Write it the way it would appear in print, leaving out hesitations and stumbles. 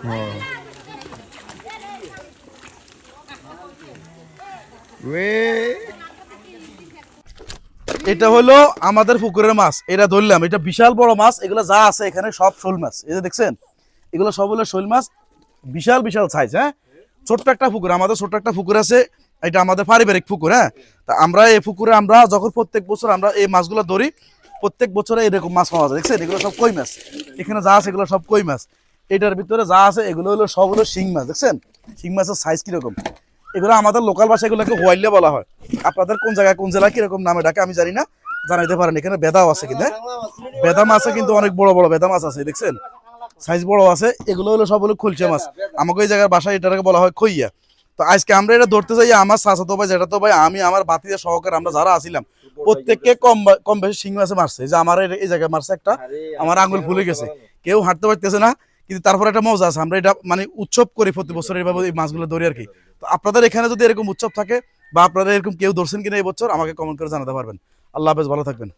হ্যাঁ। এটা হলো আমাদের পুকুরের মাছ, এটা ধরলাম, এটা বিশাল বড় মাছ। এগুলো যা আছে এখানে সব শোল মাছ, এই যে দেখছেন, এগুলো সব হলো শোল মাছ, বিশাল বিশাল সাইজ। হ্যাঁ, ছোট্ট একটা পুকুর, আমাদের ছোট্ট একটা পুকুর আছে, এটা আমাদের পারিবারিক পুকুর। হ্যাঁ, তা আমরা এই পুকুরে আমরা যখন প্রত্যেক বছর আমরা এই মাছগুলো ধরি, প্রত্যেক বছরে এরকম মাছ পাওয়া যায়। দেখছেন, এগুলো সব কই মাছ, এখানে যা আছে এগুলো সব কই মাছ। এটার ভিতরে যা আছে এগুলো হলো সব হলো শিং মাছ। দেখছেন শিং মাছের সাইজ কিরকম। এগুলো আমাদের লোকাল ভাষায় এগুলোকে হোয়াইলে বলা হয়। আপনাদের কোন জায়গায় কোন জেলায় কিরকম নামে ডাকে আমি জানি না, জানাইতে পারেন। এখানে বেদাও আছে, কিন্তু বেদা মাছ কিন্তু অনেক বড় বড় বেদা মাছ আছে, দেখছেন সাইজ বড় আছে। এগুলো হলো সব হলো খুলছে মাছ, আমাকে এই জায়গার ভাষায় এটাকে বলা হয় খইয়া। তো আজকে আমরা এটা ধরতে যাই, আমার চাচাতো ভাই যেটা তো ভাই আমি আমার বাতিজা সহকারে আমরা যারা আসিলাম প্রত্যেককে কম কম বেশি শিং মাছে মারছে। এই যে আমার এই জায়গায় মারছে একটা, আমার আঙুল ফুলে গেছে, কেউ হাঁটতে পারতেছে না। কিন্তু তারপরে একটা মজা আছে, আমরা এটা মানে উৎসব করি প্রতি বছর এইভাবে এই মাছগুলো ধরি আর কি। তো আপনাদের এখানে যদি এরকম উৎসব থাকে বা আপনারা এরকম কেউ ধরছেন কিনা এই বছর, আমাকে কমেন্ট করে জানাতে পারবেন। আল্লাহ হাফেজ, ভালো থাকবেন।